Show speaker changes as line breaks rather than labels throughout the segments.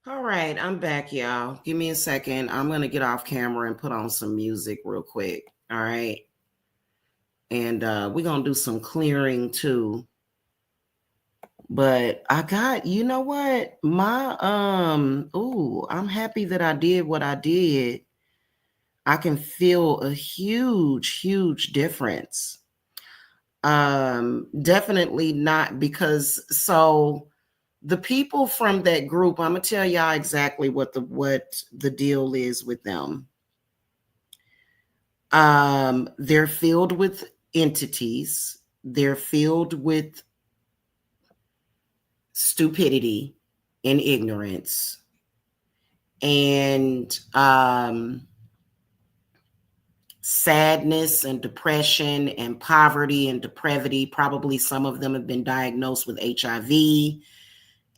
All right, I'm back, y'all. Give me a second. I'm going to get off camera and put on some music real quick. All right. And we're going to do some clearing too. But I got, you know what? I'm happy that I did what I did. I can feel a huge difference. Definitely not because the people from that group, I'm gonna tell y'all exactly what the deal is with them. They're filled with entities. They're filled with stupidity and ignorance and sadness and depression and poverty and depravity. Probably some of them have been diagnosed with HIV,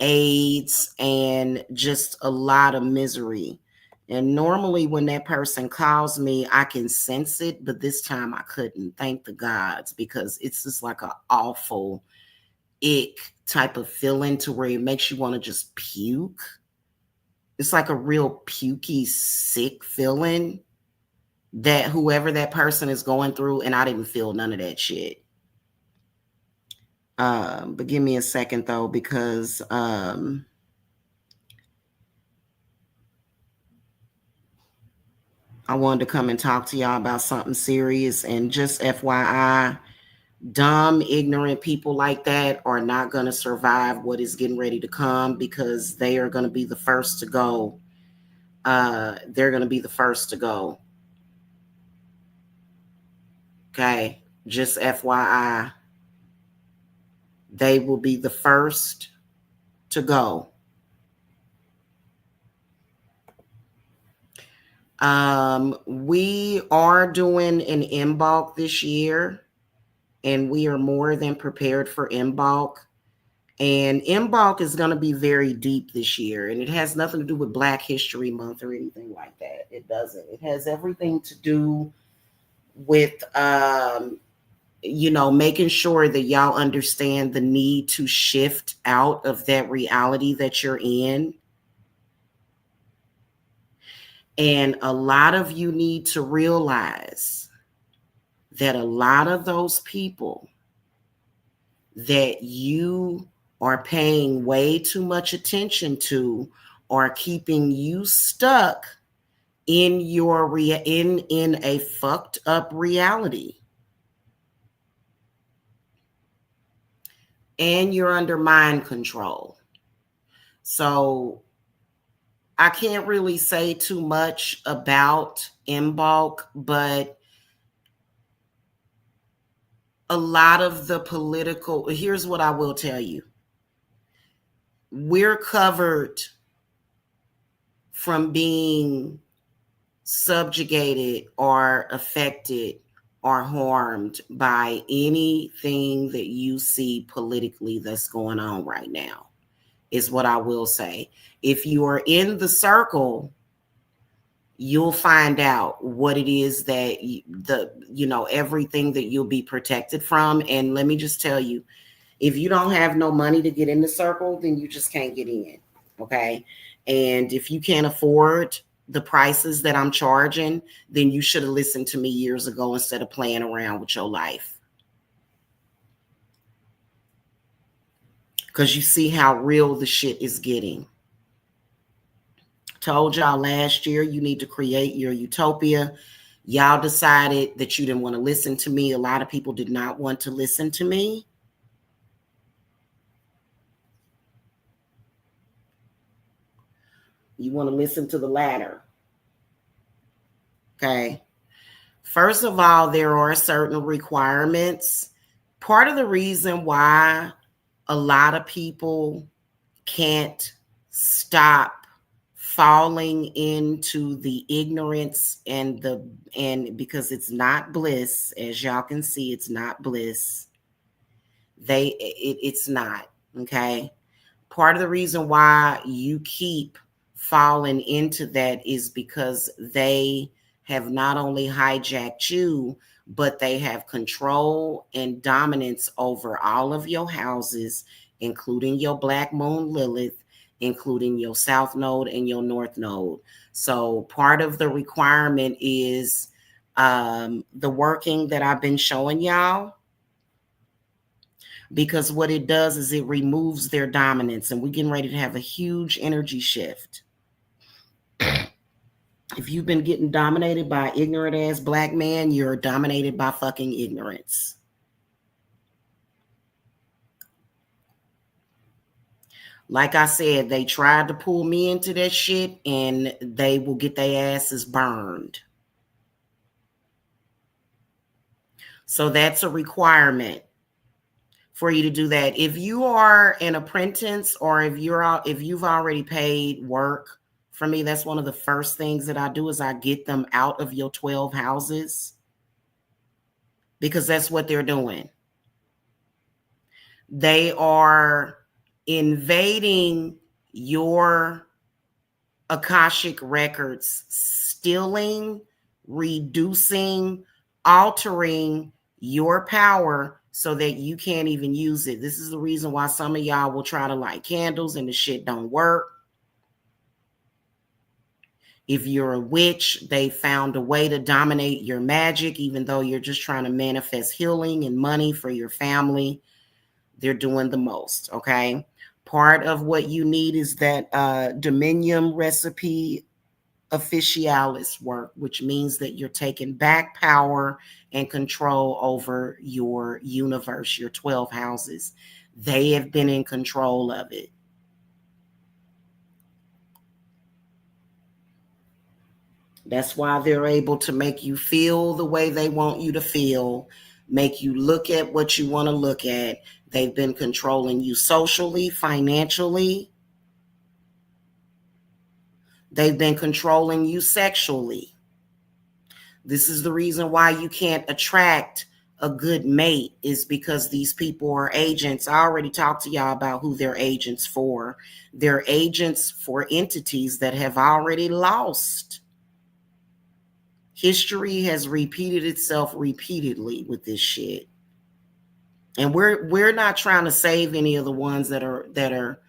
AIDS, and just a lot of misery. And normally when that person calls me, I can sense it, but this time I couldn't. Thank the gods, because it's just like an awful ick type of feeling to where it makes you want to just puke. It's like a real pukey, sick feeling that whoever that person is going through, and I didn't feel none of that shit. But give me a second though, because I wanted to come and talk to y'all about something serious. And just FYI, dumb, ignorant people like that are not going to survive what is getting ready to come, because they are going to be the first to go. They're going to be the first to go. Okay. Just FYI, they will be the first to go. We are doing an Imbolc this year, and we are more than prepared for Imbolc. And Imbolc is going to be very deep this year, and it has nothing to do with Black History Month or anything like that. It doesn't. It has everything to do with, making sure that y'all understand the need to shift out of that reality that you're in. And a lot of you need to realize that a lot of those people that you are paying way too much attention to are keeping you stuck in your in a fucked up reality. And you're under mind control. So I can't really say too much about Imbolc, but a lot of the political, here's what I will tell you. We're covered from being subjugated or affected or harmed by anything that you see politically that's going on right now, is what I will say. If you are in the circle, you'll find out what it is that everything that you'll be protected from. And let me just tell you, if you don't have no money to get in the circle, then you just can't get in. Okay. And if you can't afford the prices that I'm charging, then you should have listened to me years ago instead of playing around with your life. Because you see how real the shit is getting. Told y'all last year you need to create your utopia. Y'all decided that you didn't want to listen to me. A lot of people did not want to listen to me. You want to listen to the latter. Okay. First of all, there are certain requirements. Part of the reason why a lot of people can't stop falling into the ignorance and because it's not bliss, as y'all can see, it's not bliss. It's not. Okay. Part of the reason why you keep falling into that is because they have not only hijacked you, but they have control and dominance over all of your houses, including your Black Moon Lilith, including your south node and your north node. So part of the requirement is the working that I've been showing y'all, because what it does is it removes their dominance, and we're getting ready to have a huge energy shift. If you've been getting dominated by ignorant ass black man, you're dominated by fucking ignorance. Like I said, they tried to pull me into that shit, and they will get their asses burned. So that's a requirement for you to do that. If you are an apprentice, or if you've already paid work for me, that's one of the first things that I do is I get them out of your 12 houses, because that's what they're doing. They are invading your Akashic records, stealing, reducing, altering your power so that you can't even use it. This is the reason why some of y'all will try to light candles and the shit don't work. If you're a witch, they found a way to dominate your magic, even though you're just trying to manifest healing and money for your family. They're doing the most, okay? Part of what you need is that Dominium recipe officialis work, which means that you're taking back power and control over your universe, your 12 houses. They have been in control of it. That's why they're able to make you feel the way they want you to feel, make you look at what you want to look at. They've been controlling you socially, financially. They've been controlling you sexually. This is the reason why you can't attract a good mate, is because these people are agents. I already talked to y'all about who they're agents for. They're agents for entities that have already lost. History has repeated itself repeatedly with this shit. And we're not trying to save any of the ones that are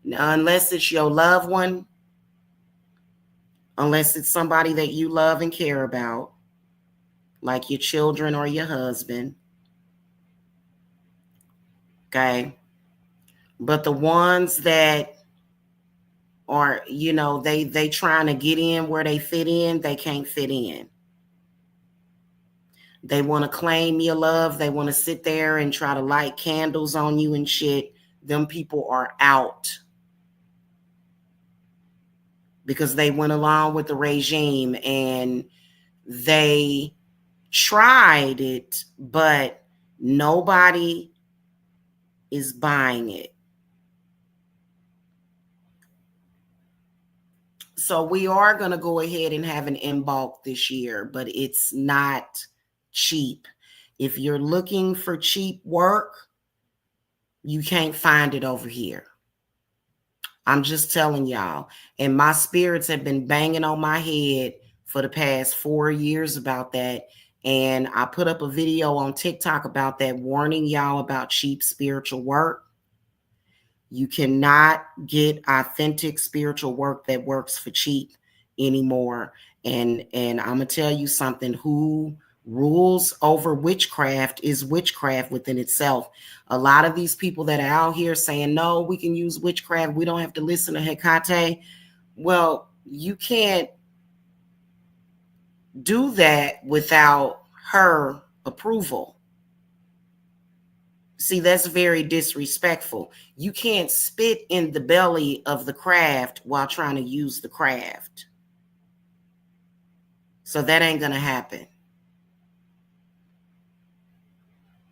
unless it's your loved one, unless it's somebody that you love and care about, like your children or your husband. Okay. But the ones that are, they trying to get in where they fit in, they can't fit in. They want to claim your love. They want to sit there and try to light candles on you and shit. Them people are out, because they went along with the regime and they tried it, but nobody is buying it. So we are going to go ahead and have an Imbolc this year, but it's not cheap. If you're looking for cheap work, you can't find it over here. I'm just telling y'all. And my spirits have been banging on my head for the past 4 years about that. And I put up a video on TikTok about that, warning y'all about cheap spiritual work. You cannot get authentic spiritual work that works for cheap anymore. And I'm going to tell you something. Who rules over witchcraft is witchcraft within itself. A lot of these people that are out here saying, no, we can use witchcraft, we don't have to listen to Hecate. Well, you can't do that without her approval. See, that's very disrespectful. You can't spit in the belly of the craft while trying to use the craft. So that ain't going to happen.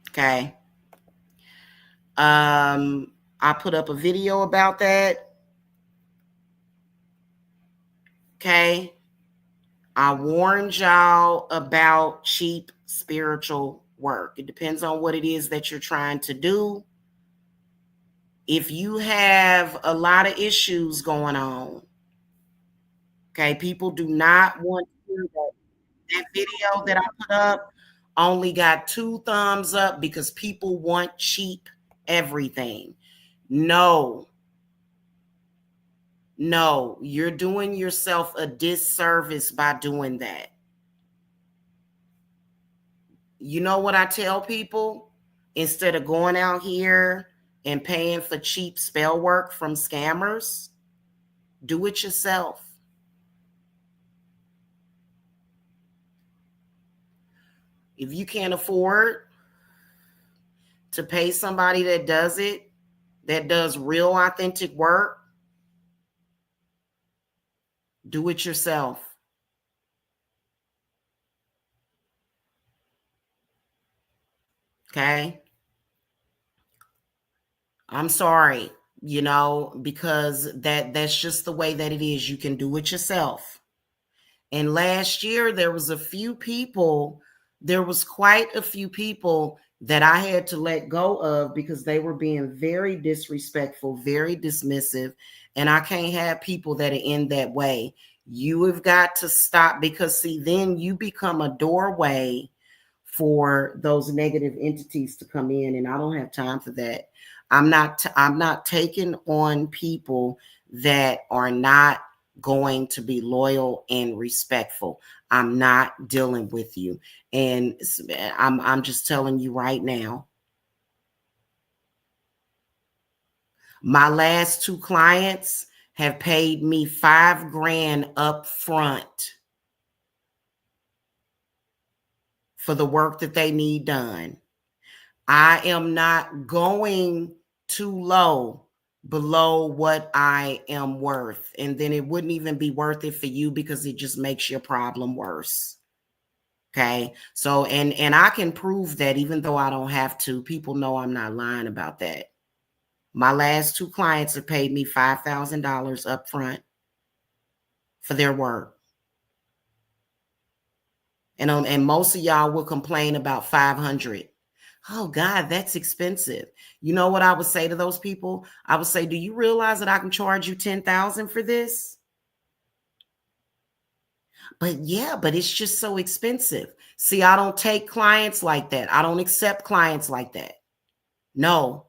Okay. I put up a video about that. Okay. I warned y'all about cheap spiritual work. It depends on what it is that you're trying to do. If you have a lot of issues going on, okay, people do not want to hear that. That video that I put up only got 2 thumbs up because people want cheap everything. No. No, you're doing yourself a disservice by doing that. You know what I tell people? Instead of going out here and paying for cheap spell work from scammers, do it yourself. If you can't afford to pay somebody that does it, that does real authentic work, do it yourself. Okay? I'm sorry, because that's just the way that it is. You can do it yourself. And last year there was quite a few people that I had to let go of because they were being very disrespectful, very dismissive, and I can't have people that are in that way. You have got to stop, because see, then you become a doorway for those negative entities to come in, and I don't have time for that. I'm not taking on people that are not going to be loyal and respectful. I'm not dealing with you. And I'm just telling you right now. My last 2 clients have paid me $5,000 up front for the work that they need done. I am not going too low below what I am worth. And then it wouldn't even be worth it for you because it just makes your problem worse. Okay. So, and I can prove that even though I don't have to. People know I'm not lying about that. My last 2 clients have paid me $5,000 up front for their work. And most of y'all will complain about 500. Oh God, that's expensive. You know what I would say to those people? I would say, do you realize that I can charge you 10,000 for this? But yeah, but it's just so expensive. See, I don't take clients like that. I don't accept clients like that. No,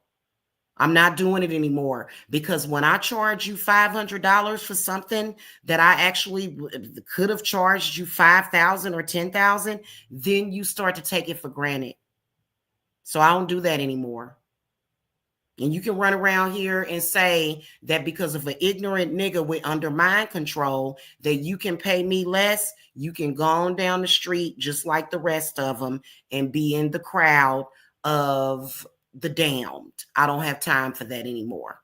I'm not doing it anymore, because when I charge you $500 for something that I actually could have charged you 5,000 or 10,000, then you start to take it for granted. So I don't do that anymore. And you can run around here and say that because of an ignorant nigga with under mind control that you can pay me less. You can go on down the street just like the rest of them and be in the crowd of the damned. I don't have time for that anymore.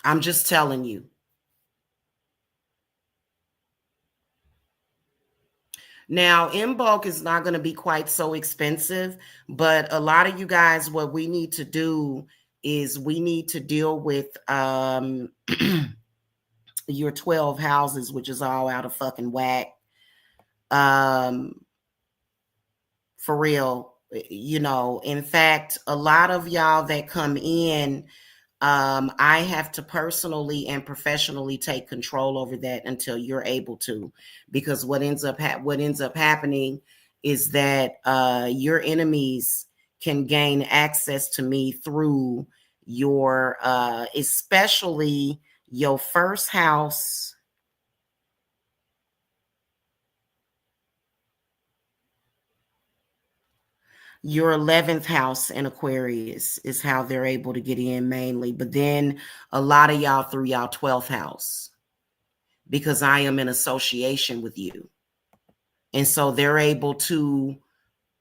I'm just telling you. Now, Imbolc is not going to be quite so expensive, but a lot of you guys, what we need to do is we need to deal with your 12 houses, which is all out of fucking whack. For real, in fact, a lot of y'all that come in, I have to personally and professionally take control over that until you're able to, because what ends up happening is that your enemies can gain access to me through your especially your first house, your 11th house in Aquarius is how they're able to get in mainly. But then a lot of y'all through y'all 12th house, because I am in association with you. And so they're able to,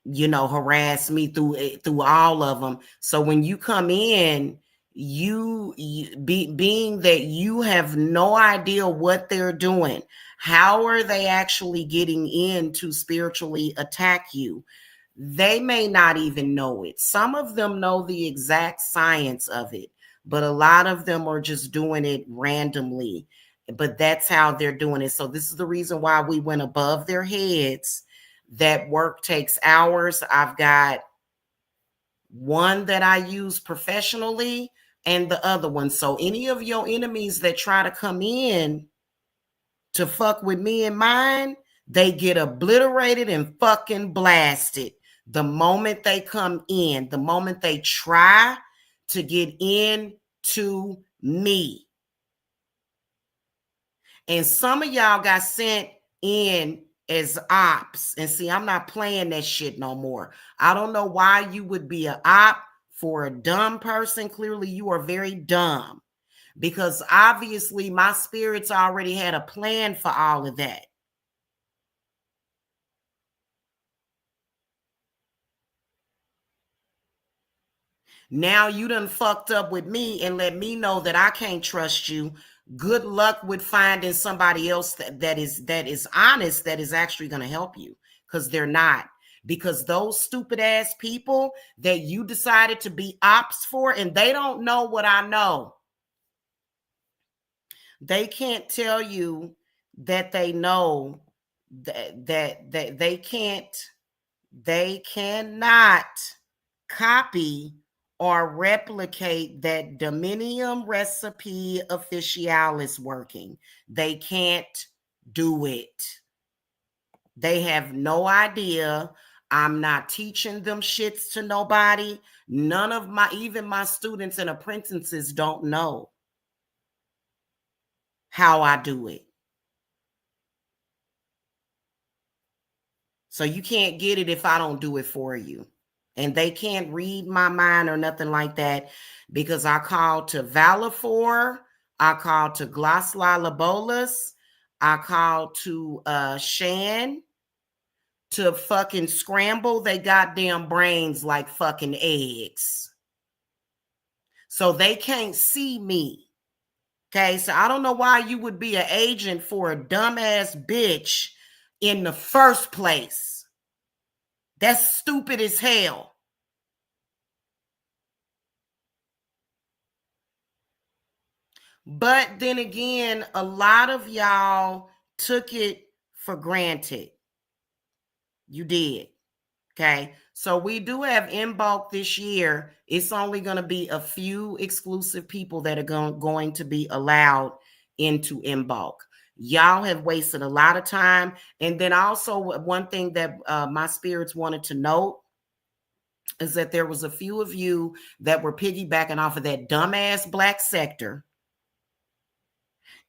harass me through all of them. So when you come in, being that you have no idea what they're doing, how are they actually getting in to spiritually attack you? They may not even know it. Some of them know the exact science of it, but a lot of them are just doing it randomly. But that's how they're doing it. So this is the reason why we went above their heads. That work takes hours. I've got one that I use professionally and the other one. So any of your enemies that try to come in to fuck with me and mine, they get obliterated and fucking blasted. The moment they come in, the moment they try to get in to me, And some of y'all got sent in as ops. And see, I'm not playing that shit no more. I don't know why you would be an op for a dumb person. Clearly, you are very dumb, because obviously my spirits already had a plan for all of that. Now you done fucked up with me and let me know that I can't trust you. Good luck with finding somebody else that is honest, that is actually going to help you, because they're not. Because those stupid ass people that you decided to be ops for, and they don't know what I know. They can't tell you that they know that they cannot copy or replicate that Dominium recipe officialis working. They can't do it. They have no idea. I'm not teaching them shits to nobody. None of even my students and apprentices don't know how I do it. So you can't get it if I don't do it for you. And they can't read my mind or nothing like that, because I called to Valafor, I called to Glossolabolus, I called to Shan to fucking scramble they goddamn brains like fucking eggs. So they can't see me. Okay, so I don't know why you would be an agent for a dumbass bitch in the first place. That's stupid as hell. But then again, a lot of y'all took it for granted. You did. Okay. So we do have Imbolc this year. It's only going to be a few exclusive people that are going to be allowed into Imbolc. Y'all have wasted a lot of time. And then also one thing that my spirits wanted to note is that there was a few of you that were piggybacking off of that dumbass black sector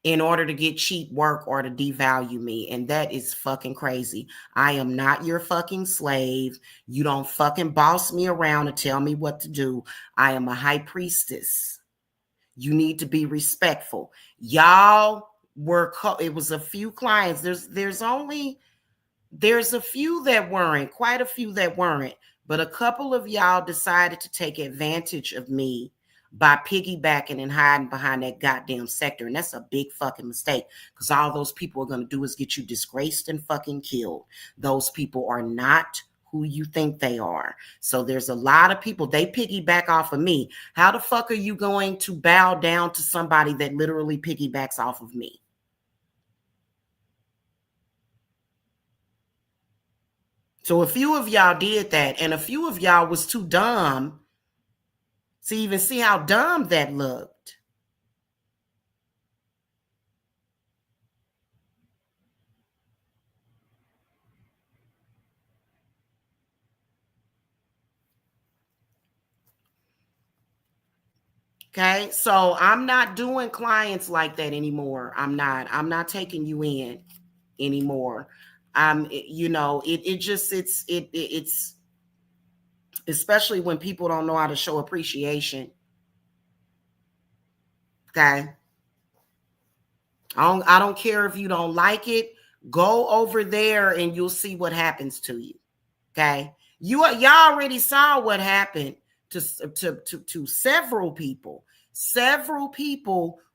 in order to get cheap work or to devalue me. And that is fucking crazy. I am not your fucking slave. You don't fucking boss me around and tell me what to do. I am a high priestess. You need to be respectful. Y'all were, it was a few clients. There's a few that weren't, quite a few that weren't, but a couple of y'all decided to take advantage of me by piggybacking and hiding behind that goddamn sector. And that's a big fucking mistake, because all those people are going to do is get you disgraced and fucking killed. Those people are not who you think they are. So there's a lot of people, they piggyback off of me. How the fuck are you going to bow down to somebody that literally piggybacks off of me? So a few of y'all did that, and a few of y'all was too dumb to even see how dumb that looked. Okay, so I'm not doing clients like that anymore. I'm not taking you in anymore. It's especially when people don't know how to show appreciation. Okay. I don't care if you don't like it. Go over there and you'll see what happens to you. Okay. Y'all already saw what happened to several people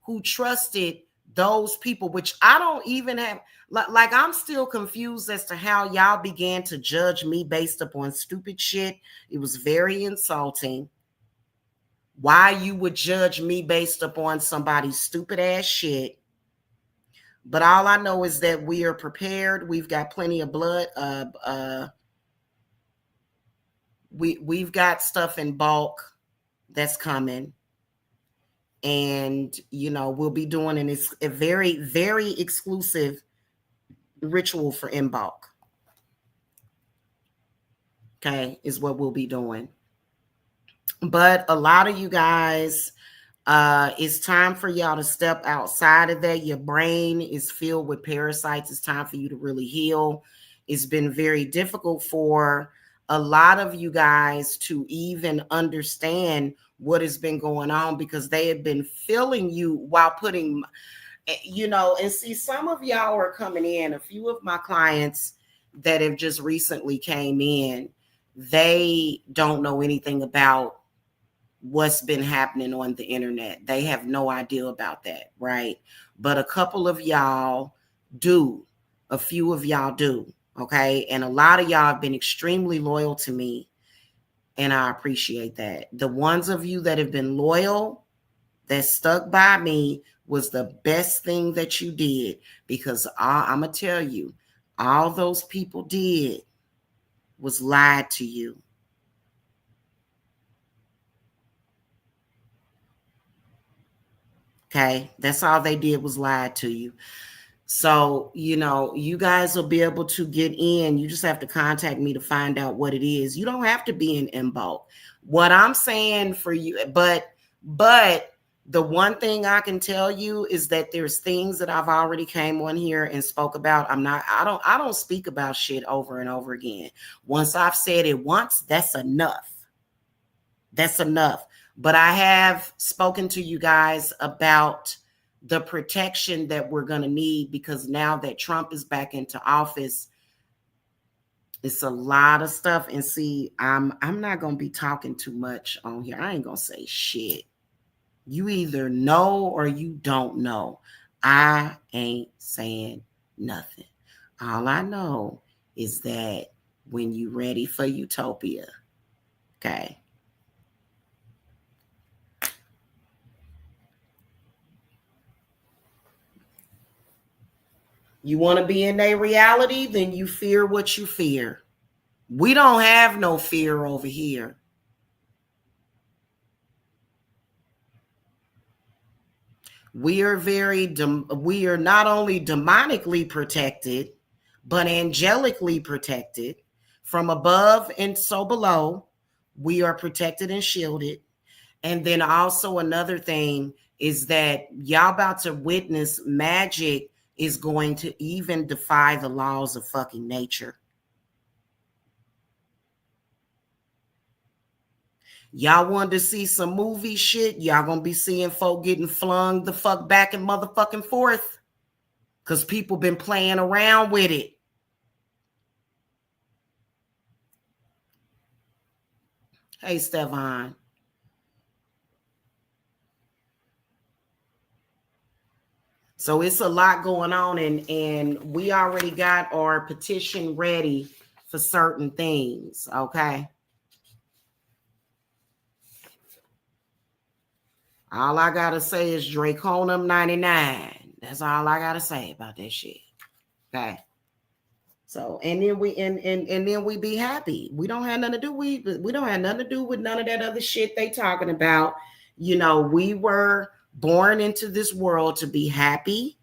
who trusted those people, which I don't even have, like I'm still confused as to how y'all began to judge me based upon stupid shit. It was very insulting. Why you would judge me based upon somebody's stupid ass shit. But all I know is that we are prepared. We've got plenty of blood. We've got stuff in bulk that's coming. And, we'll be doing a very, very exclusive ritual for Imbolc. Okay, is what we'll be doing. But a lot of you guys It's time for y'all to step outside of that. Your brain is filled with parasites. It's time for you to really heal. It's been very difficult for a lot of you guys to even understand what has been going on because they have been filling you while putting, and see, some of y'all are coming in. A few of my clients that have just recently came in, they don't know anything about what's been happening on the internet. They have no idea about that, right? But a couple of y'all do. A few of y'all do, okay? And a lot of y'all have been extremely loyal to me, and I appreciate that. The ones of you that have been loyal, that stuck by me, was the best thing that you did, because I'm going to tell you, all those people did was lied to you. Okay, that's all they did was lie to you. So, you guys will be able to get in. You just have to contact me to find out what it is. You don't have to be in Imbolc. What I'm saying for you, but the one thing I can tell you is that there's things that I've already came on here and spoke about. I don't speak about shit over and over again. Once I've said it once, that's enough. That's enough. But I have spoken to you guys about the protection that we're going to need, because now that Trump is back into office, it's a lot of stuff. And see, I'm not going to be talking too much on here. I ain't going to say shit. You either know or you don't know. I ain't saying nothing. All I know is that when you're ready for utopia, okay, you want to be in a reality, then you fear what you fear. We don't have no fear over here. We are we are not only demonically protected, but angelically protected from above and so below. We are protected and shielded. And then also another thing is that y'all about to witness magic is going to even defy the laws of fucking nature. Y'all wanted to see some movie shit, y'all gonna be seeing folk getting flung the fuck back and motherfucking forth, because people been playing around with it. Hey, Stefan. So it's a lot going on, and we already got our petition ready for certain things, okay? All I gotta say is Draconum 99. That's all I gotta say about that shit. Okay. So and then we be happy. We don't have nothing to do. We don't have nothing to do with none of that other shit they talking about. We were born into this world to be happy.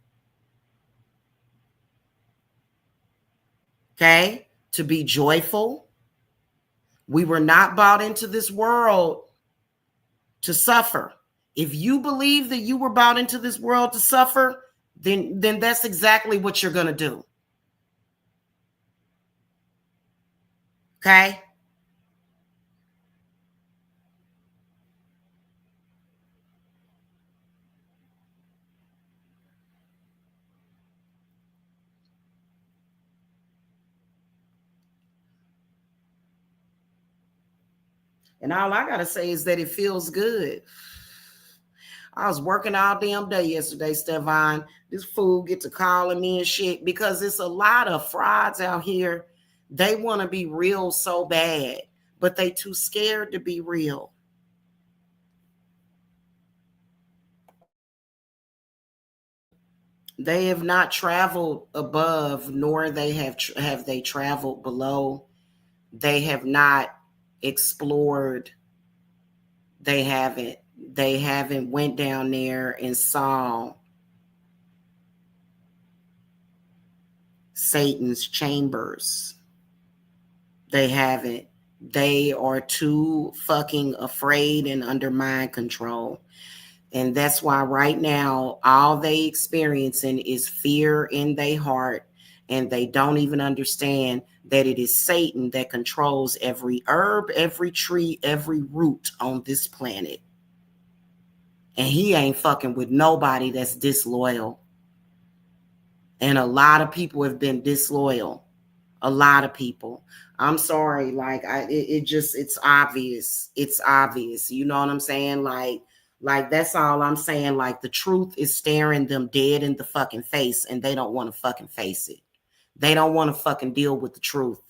Okay, to be joyful. We were not brought into this world to suffer. If you believe that you were brought into this world to suffer, then that's exactly what you're going to do. Okay? And all I got to say is that it feels good. I was working all damn day yesterday, Stefan. This fool get to calling me and shit, because it's a lot of frauds out here. They want to be real so bad, but they too scared to be real. They have not traveled above, nor they have they traveled below. They have not explored. They haven't went down there and saw Satan's chambers. They haven't. They are too fucking afraid and under mind control. And that's why right now, all they experiencing is fear in their heart. And they don't even understand that it is Satan that controls every herb, every tree, every root on this planet. And he ain't fucking with nobody that's disloyal. And a lot of people have been disloyal. A lot of people. I'm sorry. Like, it's obvious. It's obvious. You know what I'm saying? Like, that's all I'm saying. Like, the truth is staring them dead in the fucking face, and they don't want to fucking face it. They don't want to fucking deal with the truth.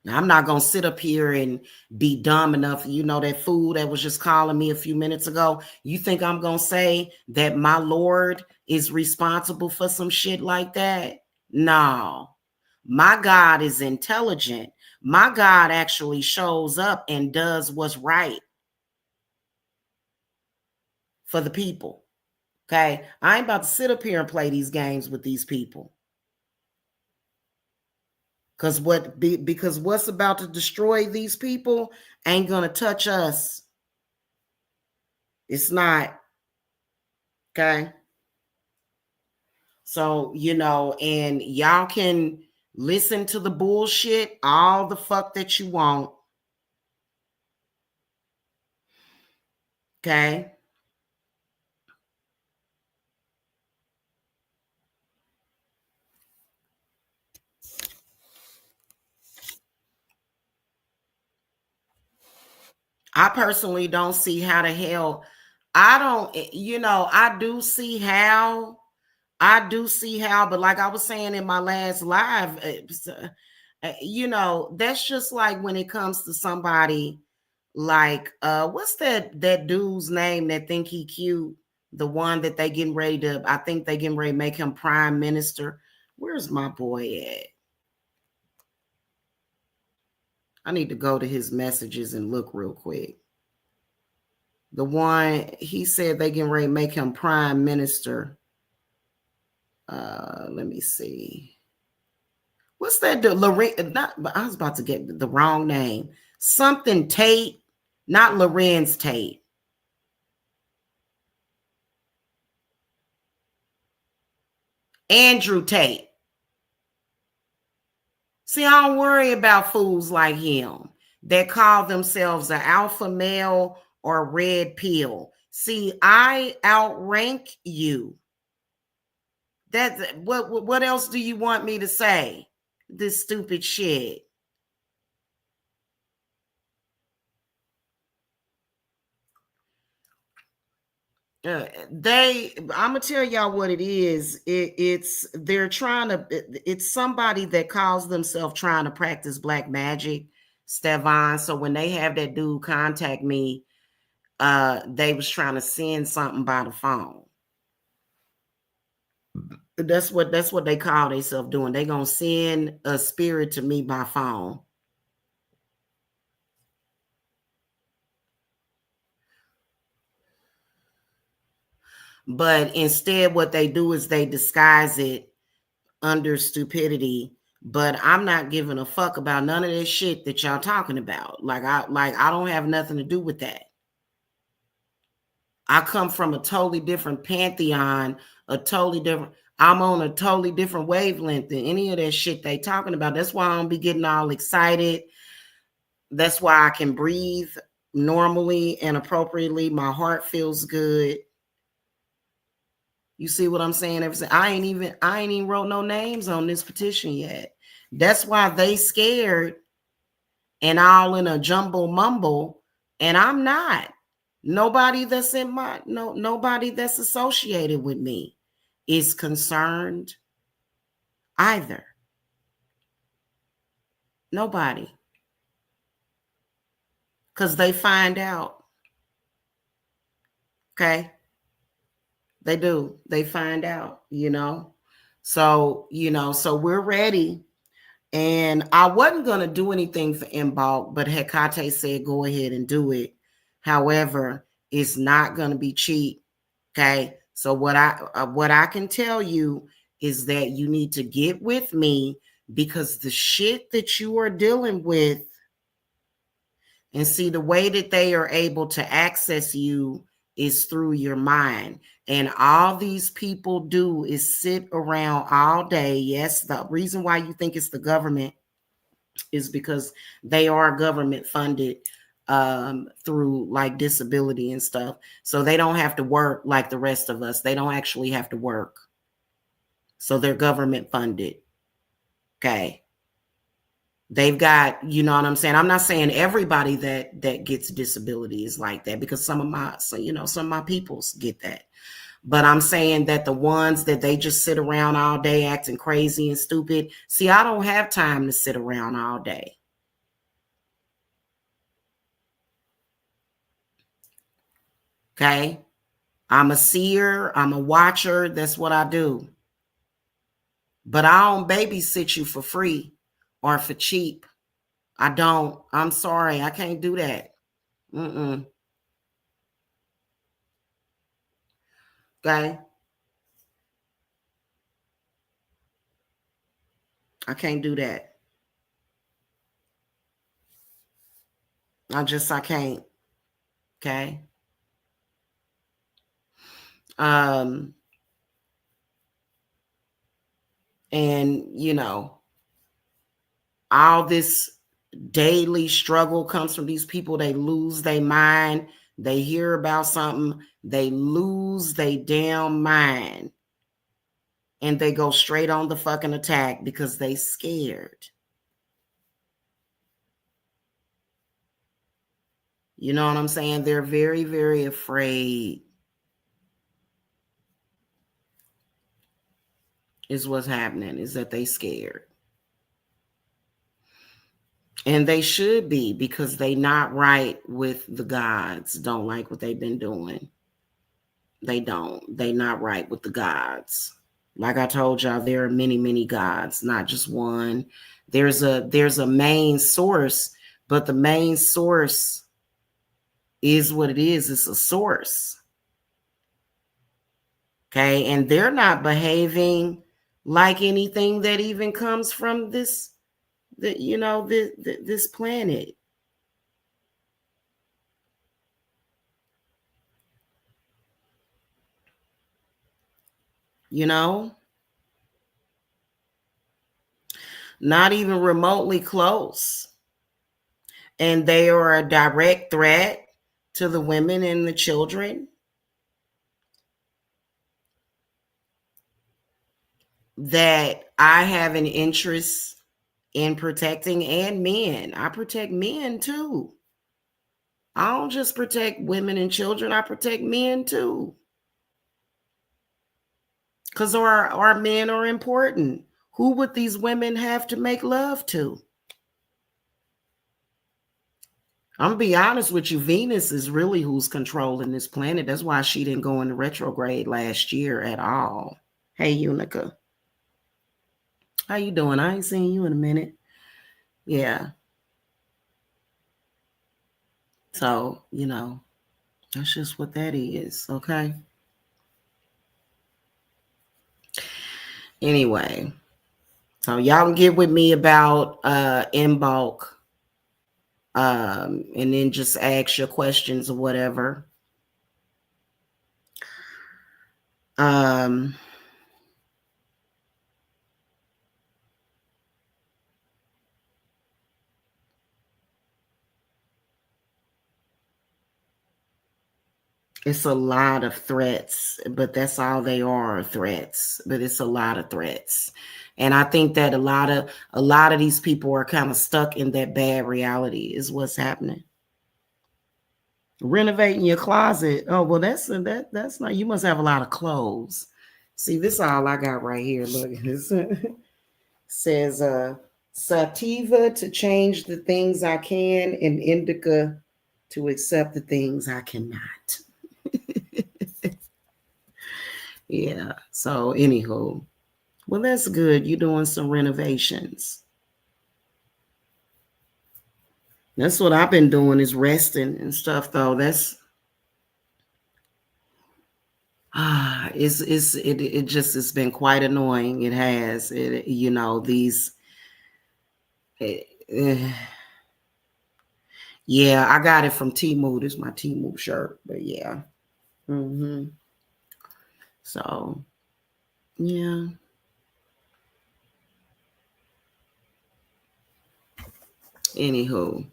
Now, I'm not going to sit up here and be dumb enough. You know, that fool that was just calling me a few minutes ago. You think I'm going to say that my Lord is responsible for some shit like that? No. My God is intelligent. My God actually shows up and does what's right for the people. Okay? I ain't about to sit up here and play these games with these people. Because what's about to destroy these people ain't gonna touch us. It's not. Okay. So, you know, and y'all can listen to the bullshit all the fuck that you want. Okay. I personally don't see how the hell I do see how. But like I was saying in my last live, that's just like when it comes to somebody like, what's that dude's name that think he cute? The one that I think they getting ready to make him prime minister. Where's my boy at? I need to go to his messages and look real quick. The one he said they getting ready to make him prime minister. Let me see. What's that? Lorraine? I was about to get the wrong name. Something Tate, not Lorenz Tate. Andrew Tate. See, I don't worry about fools like him that call themselves an alpha male or red pill. See, I outrank you. What else do you want me to say? This stupid shit. I'm gonna tell y'all what it is. It's somebody that calls themselves trying to practice black magic, Stevan. So when they have that dude contact me, they was trying to send something by the phone. That's what they call themselves doing. They gonna send a spirit to me by phone. But instead, what they do is they disguise it under stupidity. But I'm not giving a fuck about none of this shit that y'all talking about. I don't have nothing to do with that. I come from a totally different pantheon, I'm on a totally different wavelength than any of that shit they talking about. That's why I don't be getting all excited. That's why I can breathe normally and appropriately. My heart feels good. You see what I'm saying? I ain't even wrote no names on this petition yet. That's why they scared and all in a jumble mumble, and I'm not. Nobody that's nobody that's associated with me is concerned either. Nobody. Because they find out. Okay? They do. They find out, So, so we're ready. And I wasn't going to do anything for Imbolc, but Hecate said go ahead and do it. However, it's not going to be cheap. Okay? So what I can tell you is that you need to get with me, because the shit that you are dealing with And see, the way that they are able to access you is through your mind. And all these people do is sit around all day. Yes, the reason why you think it's the government is because they are government funded through like disability and stuff. So they don't have to work like the rest of us. They don't actually have to work. So they're government funded. Okay. They've got, you know what I'm saying? I'm not saying everybody that gets disability is like that, because some of my peoples get that. But I'm saying that the ones that they just sit around all day acting crazy and stupid. See, I don't have time to sit around all day. Okay. I'm a seer. I'm a watcher. That's what I do. But I don't babysit you for free or for cheap. I don't. I'm sorry. I can't do that. Mm-mm. Okay. I can't do that. I can't. Okay. Um, and all this daily struggle comes from these people. They lose their mind. They hear about something, they lose their damn mind. And they go straight on the fucking attack because they scared. You know what I'm saying? They're very, very afraid, is what's happening, is that they scared. And they should be, because they not right with the gods. Don't like what they've been doing. They don't. They not right with the gods. Like I told y'all, there are many, many gods, not just one. There's a main source, but the main source is what it is. It's a source. Okay. And they're not behaving like anything that even comes from this planet. Not even remotely close. And they are a direct threat to the women and the children that I have an interest in protecting, and men. I protect men too. I don't just protect women and children, I protect men too. Because our men are important. Who would these women have to make love to? I'm gonna be honest with you, Venus is really who's controlling this planet. That's why she didn't go into retrograde last year at all. Hey, Unica. How you doing? I ain't seen you in a minute. Yeah. So, that's just what that is, okay? Anyway, so y'all can get with me about Imbolc, and then just ask your questions or whatever. It's a lot of threats, but that's all they are, threats. But it's a lot of threats. And I think that a lot of these people are kind of stuck in that bad reality is what's happening. Renovating your closet. Oh, well, that's not, you must have a lot of clothes. See, this is all I got right here. Look, this says sativa to change the things I can, and indica to accept the things I cannot. Yeah. So anywho, well, that's good. You're doing some renovations. That's what I've been doing, is resting and stuff, though. That's it just has been quite annoying. It has. These Yeah, I got it from Temu. This is my Temu shirt, but yeah. So yeah. Anywho,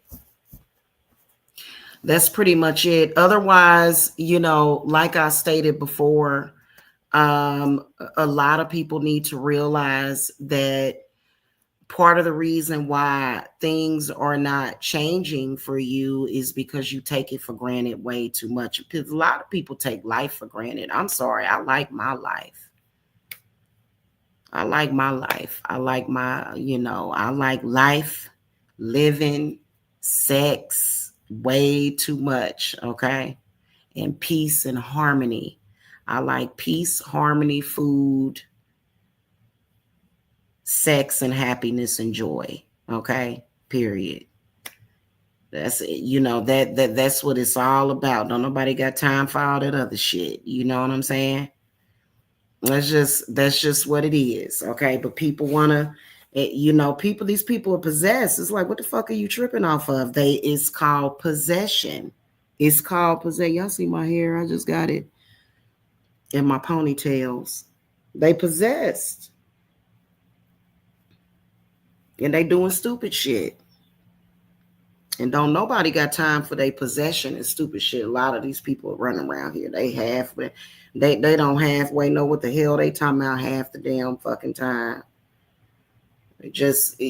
that's pretty much it. Otherwise, like I stated before, a lot of people need to realize that part of the reason why things are not changing for you is because you take it for granted way too much. Because a lot of people take life for granted. I'm sorry, I like my life. I like my life. I like I like life, living, sex way too much, okay? And peace and harmony. I like peace, harmony, food, sex, and happiness and joy, okay? Period. That's it. That's what it's all about. Don't nobody got time for all that other shit. You know what I'm saying? That's just what it is. Okay. But people wanna, people, these people are possessed. It's like, what the fuck are you tripping off of? It's called possession. It's called possession. Y'all see my hair? I just got it in my ponytails. They possessed. And they doing stupid shit. And don't nobody got time for their possession and stupid shit. A lot of these people are running around here. They don't halfway know what the hell they talking about half the damn fucking time. Just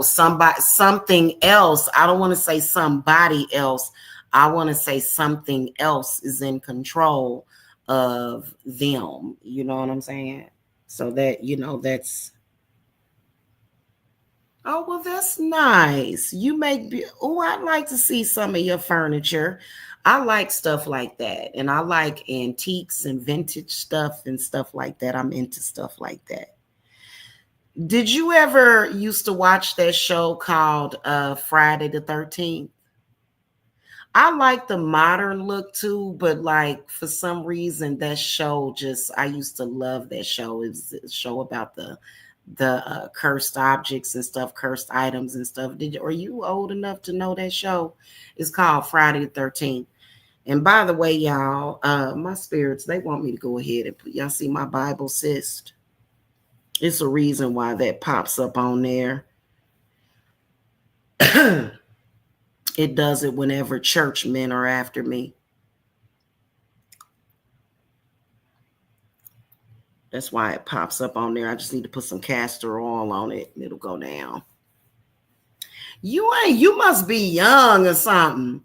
something else. I don't want to say somebody else. I want to say something else is in control of them. You know what I'm saying? So that that's. Oh, well, that's nice. Oh, I'd like to see some of your furniture. I like stuff like that. And I like antiques and vintage stuff and stuff like that. I'm into stuff like that. Did you ever used to watch that show called Friday the 13th? I like the modern look too, but like for some reason that show I used to love that show. It was a show about the cursed objects and stuff, cursed items and stuff. Are you old enough to know that show? It's called Friday the 13th. And by the way, y'all, my spirits, they want me to go ahead and put, y'all see my Bible cyst? It's a reason why that pops up on there. It does it whenever churchmen are after me. That's why it pops up on there. I just need to put some castor oil on it and it'll go down. You must be young or something.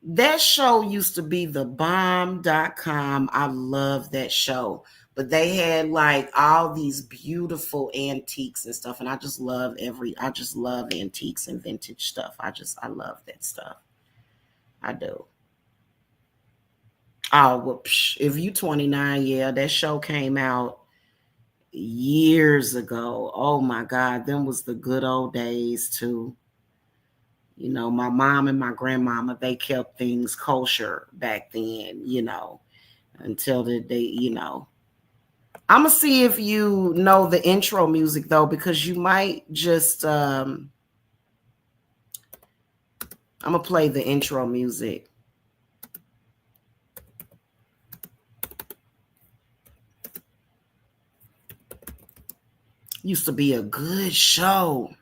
That show used to be the bomb.com. I love that show. But they had like all these beautiful antiques and stuff. And I just love antiques and vintage stuff. I love that stuff. I do. Oh, well, if you 29, yeah, that show came out years ago. Oh my God, them was the good old days too. My mom and my grandmama, they kept things kosher back then, until I'm gonna see if you know the intro music though, because you might just I'm gonna play the intro music. Used to be a good show.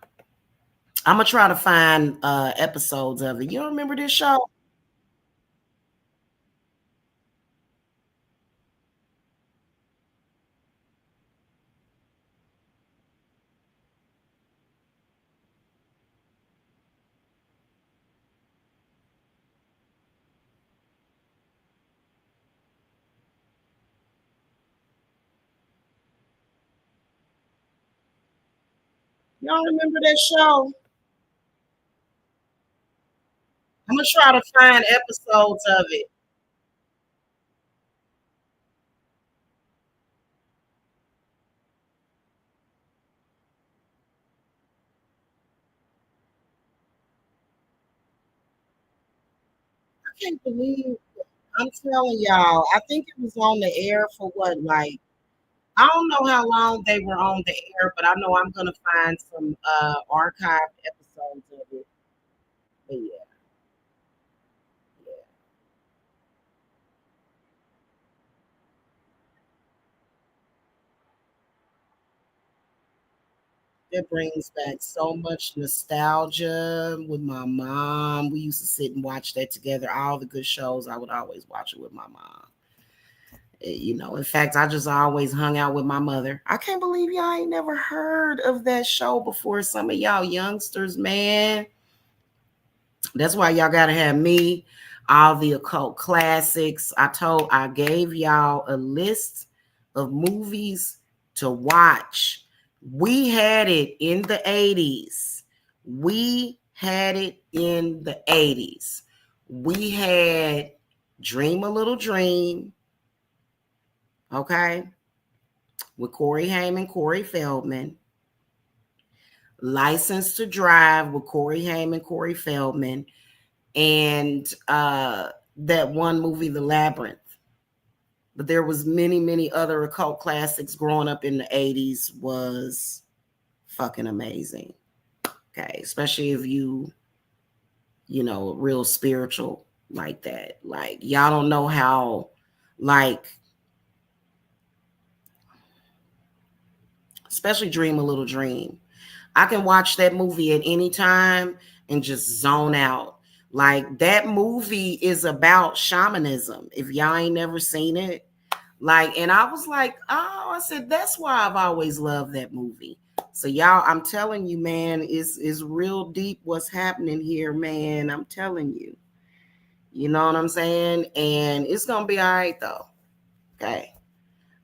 I'm gonna try to find episodes of it. You don't remember this show? Y'all remember that show? I'm gonna try to find episodes of it. I can't believe I'm telling y'all. I think it was on the air for what, like I don't know how long they were on the air, but I know I'm gonna find some archived episodes of it. But yeah. It brings back so much nostalgia with my mom. We used to sit and watch that together. All the good shows, I would always watch it with my mom. In fact, I just always hung out with my mother. I can't believe y'all ain't never heard of that show before. Some of y'all youngsters, man. That's why y'all gotta have me, all the occult classics. I gave y'all a list of movies to watch. We had it in the 80s. We had it in the 80s. We had Dream a Little Dream, okay, with Corey Haim and Corey Feldman. License to Drive with Corey Haim and Corey Feldman. And that one movie, The Labyrinth. But there was many other occult classics. Growing up in the 80s was fucking amazing. Okay, especially if real spiritual like that. Like, y'all don't know how, like, especially Dream a Little Dream. I can watch that movie at any time and just zone out. Like, that movie is about shamanism. If y'all ain't never seen it, like, and I was like, oh, I said, that's why I've always loved that movie. So y'all, I'm telling you, man, it's real deep what's happening here, man. I'm telling you. You know what I'm saying? And it's gonna be all right though. Okay.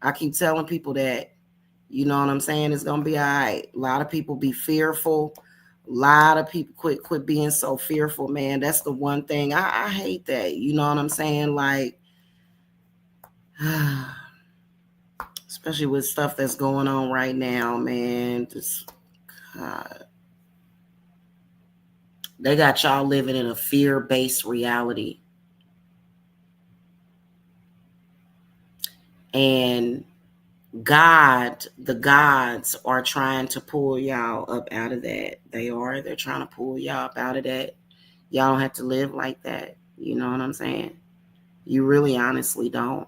I keep telling people that. You know what I'm saying? It's gonna be all right. A lot of people be fearful. A lot of people quit being so fearful, man. That's the one thing. I hate that. You know what I'm saying? Like, especially with stuff that's going on right now, man. Just God. They got y'all living in a fear-based reality. And the gods are trying to pull y'all up out of that. They're trying to pull y'all up out of that. Y'all don't have to live like that. You know what I'm saying? You really honestly don't.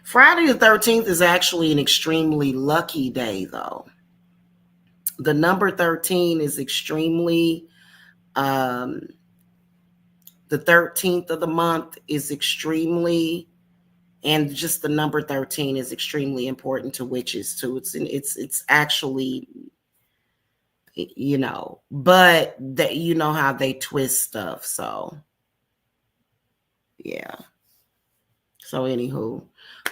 Friday the 13th is actually an extremely lucky day, though. The number 13 is extremely, the 13th of the month is extremely, and just the number 13 is extremely important to witches too. It's actually, but that, how they twist stuff. So yeah. So anywho,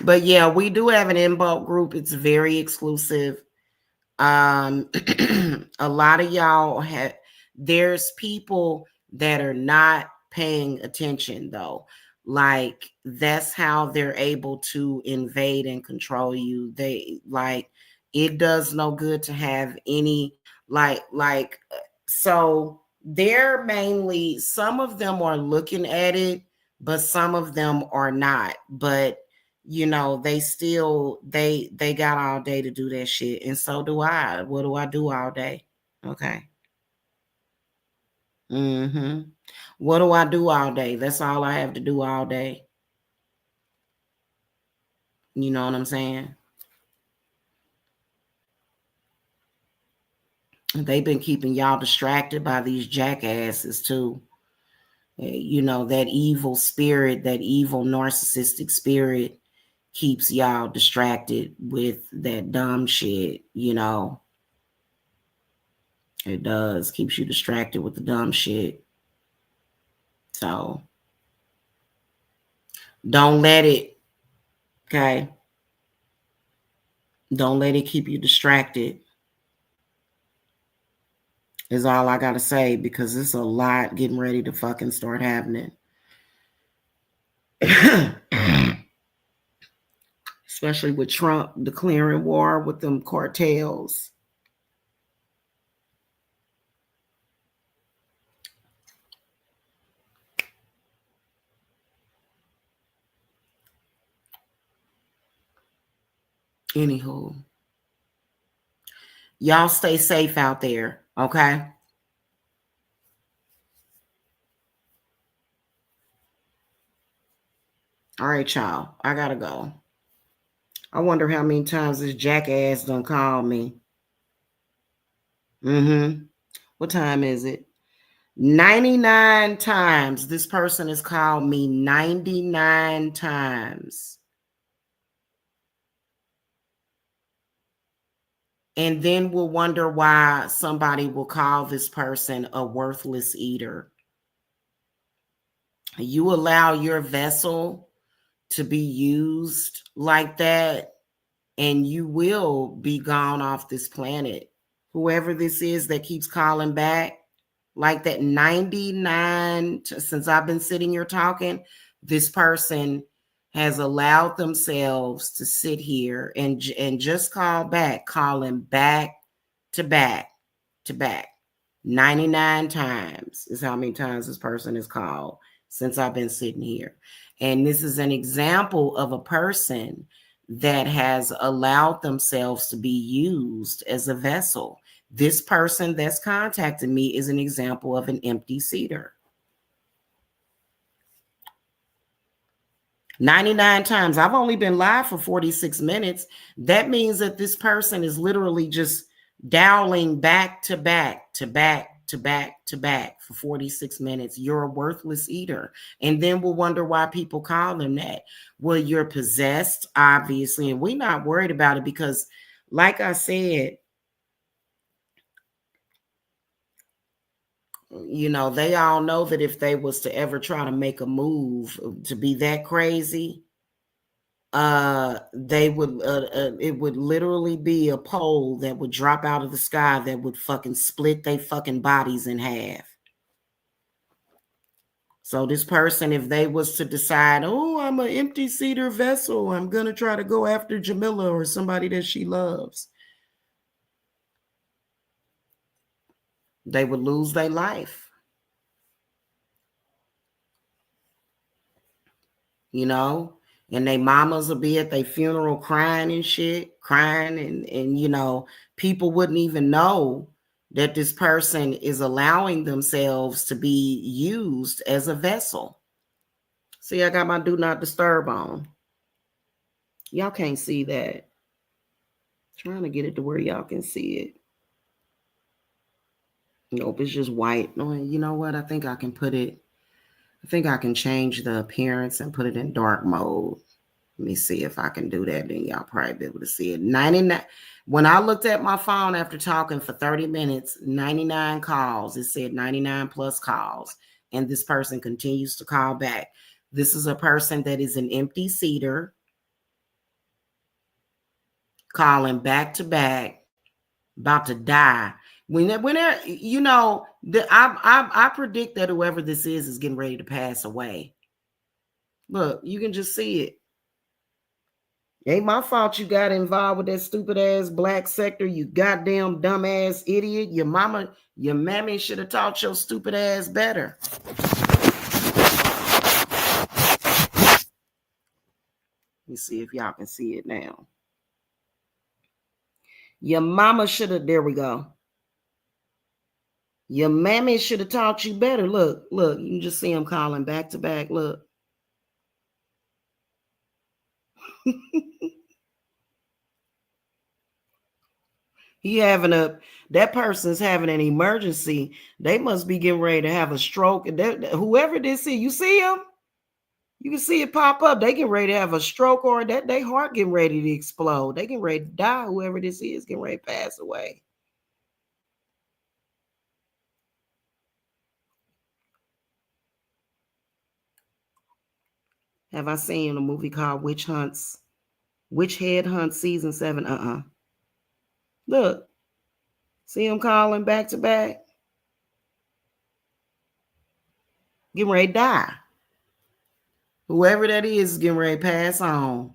but yeah, we do have an Imbolc group. It's very exclusive. A lot of y'all there's people that are not paying attention though. Like, that's how they're able to invade and control you. It does no good to have any so they're mainly, some of them are looking at it, but some of them are not. But they still, they got all day to do that shit, and so do I. What do I do all day? Okay. What do I do all day? That's all I have to do all day. You know what I'm saying? They've been keeping y'all distracted by these jackasses too. That evil spirit, that evil narcissistic spirit keeps y'all distracted with that dumb shit. It does. Keeps you distracted with the dumb shit. So don't let it, okay? Don't let it keep you distracted, is all I got to say, because it's a lot getting ready to fucking start happening. Especially with Trump declaring war with them cartels. Anywho, y'all stay safe out there, okay? All right, y'all. I gotta go. I wonder how many times this jackass done called me. What time is it? 99 times. This person has called me 99 times. And then we'll wonder why somebody will call this person a worthless eater. You allow your vessel to be used like that, and you will be gone off this planet. Whoever this is that keeps calling back, like that 99, since I've been sitting here talking, this person has allowed themselves to sit here and just call back, calling back to back to back. 99 times is how many times this person has called since I've been sitting here. And this is an example of a person that has allowed themselves to be used as a vessel. This person that's contacting me is an example of an empty seater. 99 times. I've only been live for 46 minutes. That means that this person is literally just dialing back to back to back to back to back for 46 minutes. You're a worthless eater. And then we'll wonder why people call them that. Well, you're possessed, obviously, and we're not worried about it because, like I said, you know, they all know that if they was to ever try to make a move to be that crazy, they would it would literally be a pole that would drop out of the sky that would fucking split their fucking bodies in half. So this person, if they was to decide, oh, I'm an empty seater vessel, I'm gonna try to go after Jamila or somebody that she loves, they would lose their life. You know, and they mamas will be at their funeral crying and shit, crying, and you know, people wouldn't even know that this person is allowing themselves to be used as a vessel. See, I got my do not disturb on. Y'all can't see that. Trying to get it to where y'all can see it. Nope, it's just white. No, you know what? I think I can change the appearance and put it in dark mode. Let me see if I can do that. Then y'all probably be able to see it. 99. When I looked at my phone after talking for 30 minutes, 99 calls. It said 99 plus calls. And this person continues to call back. This is a person that is an empty seater, calling back to back, about to die. When they're, you know, I predict that whoever this is getting ready to pass away. Look, you can just see it. Ain't my fault you got involved with that stupid ass black sector, you goddamn dumbass idiot. Your mammy should have taught your stupid ass better. Let me see if y'all can see it now. Your mama should have, there we go. Your mammy should have taught you better. Look, you can just see him calling back to back. Look. That person's having an emergency. They must be getting ready to have a stroke. Whoever this is, you see him? You can see it pop up. They get ready to have a stroke or that their heart getting ready to explode. They getting ready to die. Whoever this is getting ready to pass away. Have I seen a movie called Witch Head Hunt Season 7? Look. See him calling back to back? Getting ready to die. Whoever that is getting ready to pass on.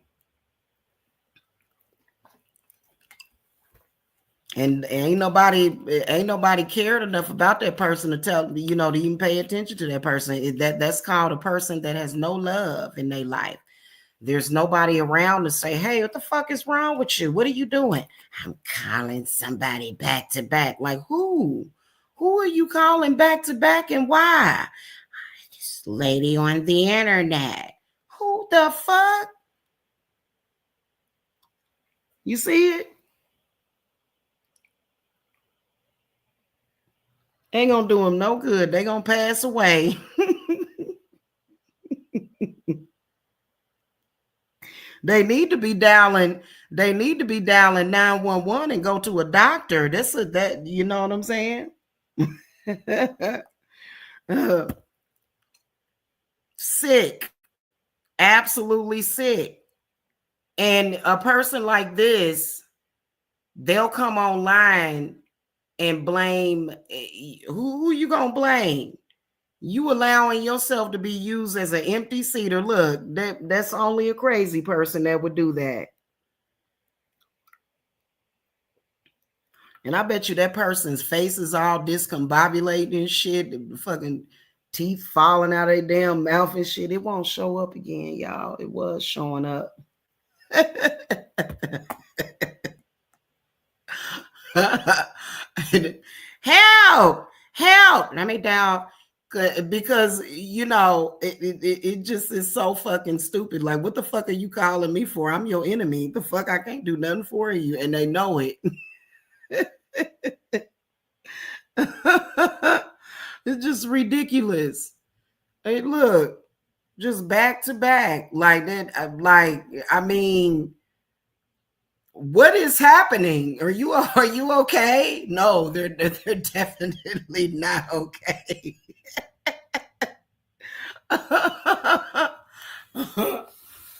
And ain't nobody cared enough about that person to tell, you know, to even pay attention to that person. That's called a person that has no love in their life. There's nobody around to say, hey, what the fuck is wrong with you? What are you doing? I'm calling somebody back to back. Like who? Who are you calling back to back and why? This lady on the internet. Who the fuck? You see it? Ain't gonna do them no good. They gonna pass away. They need to be dialing. They need to be dialing 911 and go to a doctor. That you know what I'm saying? Sick, absolutely sick. And a person like this, they'll come online and blame. Who you gonna blame? You allowing yourself to be used as an empty seater. Look, that's only a crazy person that would do that. And I bet you that person's face is all discombobulated and shit. The fucking teeth falling out of their damn mouth and shit. It won't show up again, y'all. It was showing up. Help! Let me down. Because you know it just is so fucking stupid. Like, what the fuck are you calling me for? I'm your enemy. The fuck, I can't do nothing for you, and they know it. It's just ridiculous. Hey, look, just back to back like that. Like, I mean, what is happening? Are you okay? No, they're definitely not okay.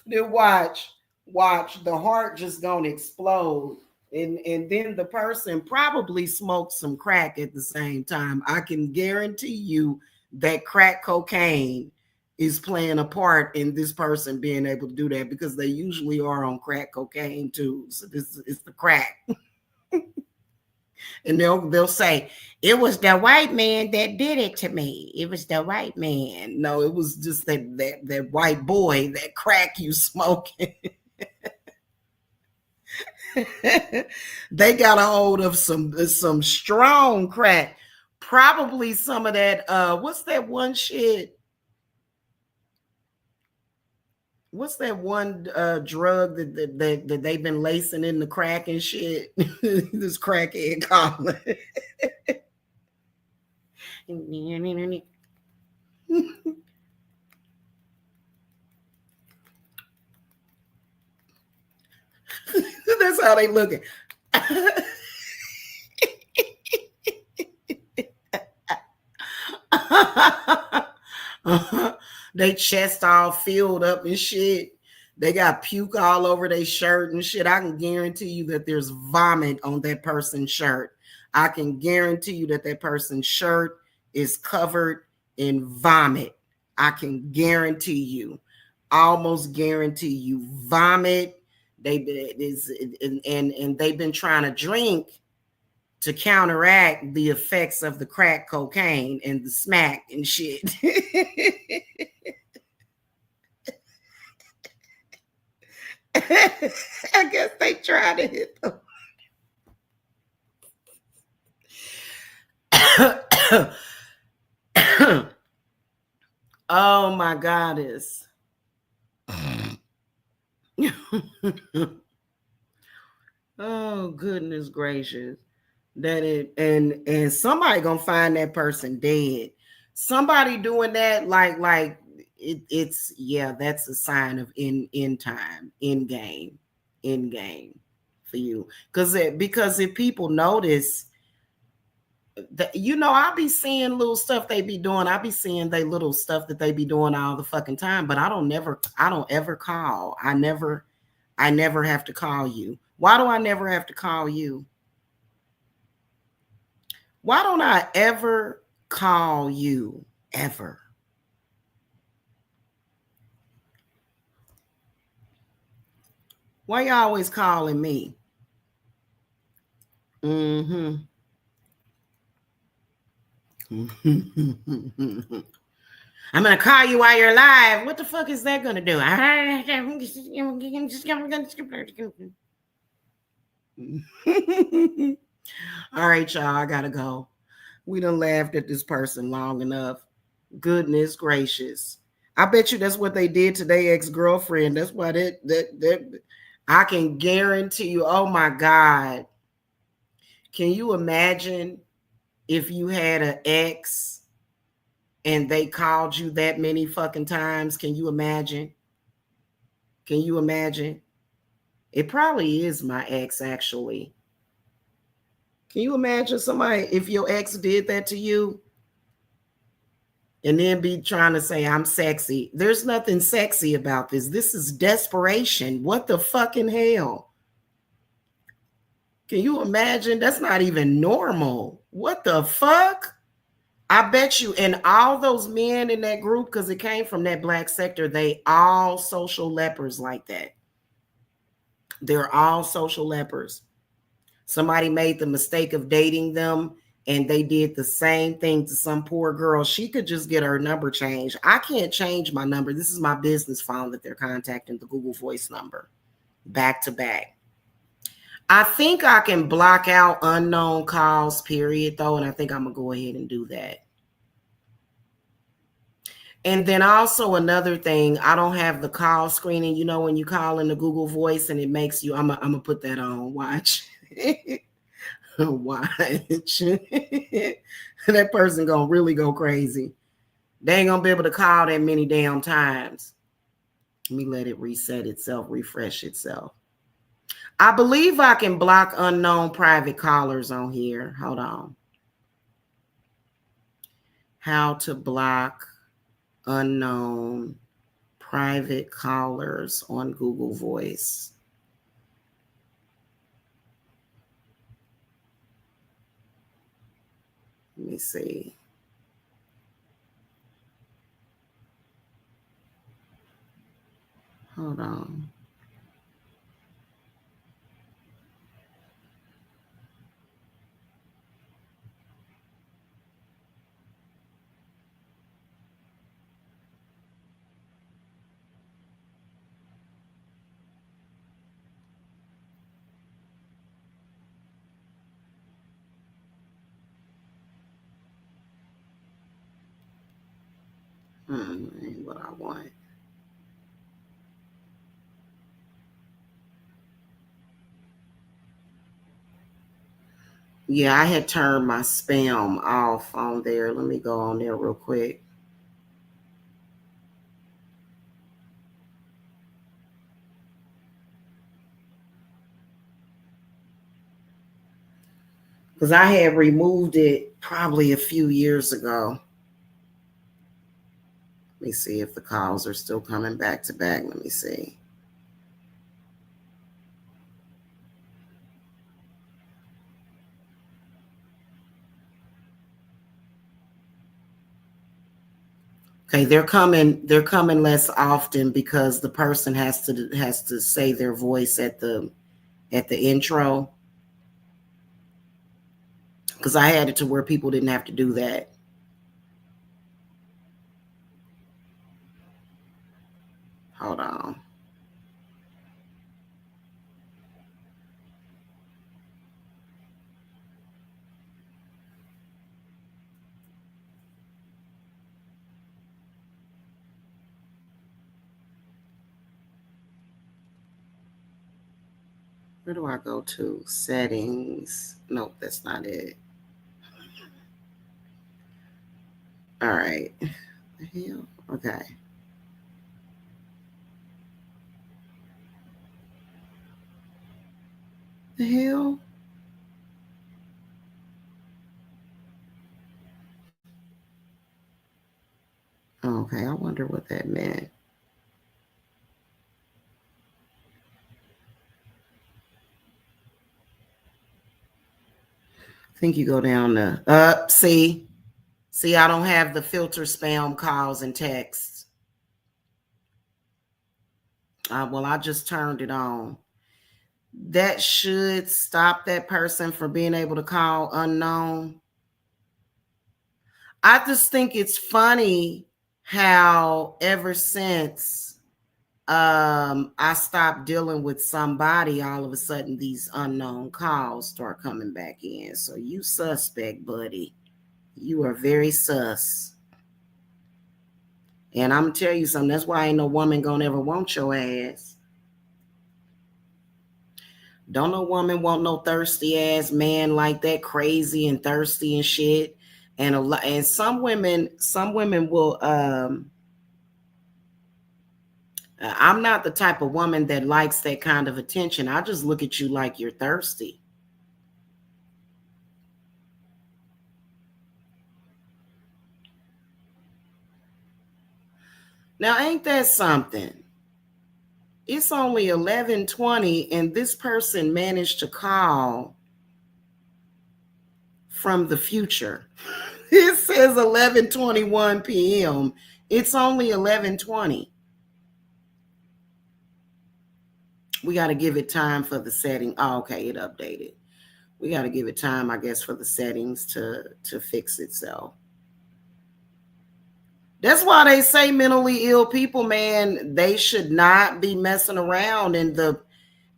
Then watch the heart just gonna explode, and then the person probably smoked some crack at the same time. I can guarantee you that crack cocaine is playing a part in this person being able to do that, because they usually are on crack cocaine too. So this is the crack. And they'll say, it was the white man that did it to me. It was the white man. No, it was just that white boy, that crack you smoking. They got a hold of some strong crack. Probably some of that, what's that one shit? What's that one drug that they've been lacing in the crack and shit? This crackhead calling. That's how they looking. They chest all filled up and shit. They got puke all over their shirt and shit. I can guarantee you that there's vomit on that person's shirt. I can guarantee you that person's shirt is covered in vomit. I can guarantee you, almost guarantee you, vomit. And they've been trying to drink to counteract the effects of the crack cocaine and the smack and shit. I guess they tried to hit them. Oh my goddess. Oh goodness gracious. That it and somebody gonna find that person dead. Somebody doing that, like it's yeah, that's a sign of end time, end game for you. Because if people notice that, you know, I be seeing little stuff they be doing. I be seeing they little stuff that they be doing all the fucking time, but I don't ever call. I never have to call you. Why do I never have to call you? Why don't I ever call you? Ever? Why you always calling me? Mm-hmm. I'm gonna call you while you're live. What the fuck is that gonna do? All right, y'all, I gotta go. We done laughed at this person long enough. Goodness gracious. I bet you that's what they did to their ex-girlfriend. That's why that I can guarantee you. Oh my God. Can you imagine if you had an ex and they called you that many fucking times? Can you imagine? Can you imagine? It probably is my ex, actually. Can you imagine somebody, if your ex did that to you and then be trying to say, I'm sexy? There's nothing sexy about this. This is desperation. What the fucking hell? Can you imagine? That's not even normal. What the fuck? I bet you, and all those men in that group, because it came from that black sector, they all social lepers like that. They're all social lepers. Somebody made the mistake of dating them and they did the same thing to some poor girl. She could just get her number changed. I can't change my number. This is my business phone that they're contacting, the Google Voice number, back to back. I think I can block out unknown calls, period, though, and I think I'm going to go ahead and do that. And then also another thing, I don't have the call screening. You know, when you call in the Google Voice and it makes you, I'm going to put that on. Watch. Watch. That person going to really go crazy. They ain't going to be able to call that many damn times. Let me let it reset itself, refresh itself. I believe I can block unknown private callers on here. Hold on. How to block unknown private callers on Google Voice. Let me see. Hold on. Ain't what I want. Yeah, I had turned my spam off on there. Let me go on there real quick. Because I had removed it probably a few years ago. Let me see if the calls are still coming back to back. Let me see. Okay, they're coming less often because the person has to say their voice at the intro. Because I had it to where people didn't have to do that. Hold on. Where do I go to? Settings. Nope, that's not it. All right. The hell? Okay. The hell? Okay, I wonder what that meant. I think you go down to see, I don't have the filter spam calls and texts. Well, I just turned it on. That should stop that person from being able to call unknown. I just think it's funny how ever since I stopped dealing with somebody, all of a sudden these unknown calls start coming back in. So you suspect, buddy. You are very sus. And I'm gonna tell you something. That's why ain't no woman gonna ever want your ass. Don't no woman want no thirsty ass man like that, crazy and thirsty and shit. And a lot, and some women will. I'm not the type of woman that likes that kind of attention. I just look at you like you're thirsty. Now, ain't that something? It's only 11:20, and this person managed to call from the future. It says 11:21 p.m. It's only 11:20. We got to give it time for the setting. Oh, okay, it updated. We got to give it time, I guess, for the settings to fix itself. That's why they say mentally ill people, man, they should not be messing around. And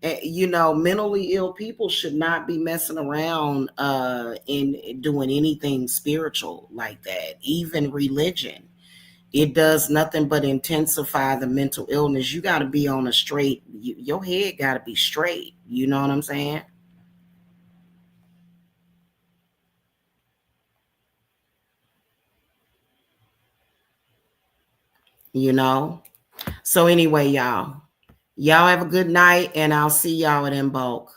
mentally ill people should not be messing around in doing anything spiritual like that. Even religion, it does nothing but intensify the mental illness. You got to be on a straight, your head got to be straight. You know what I'm saying? You know? So anyway, y'all have a good night, and I'll see y'all at Imbolc.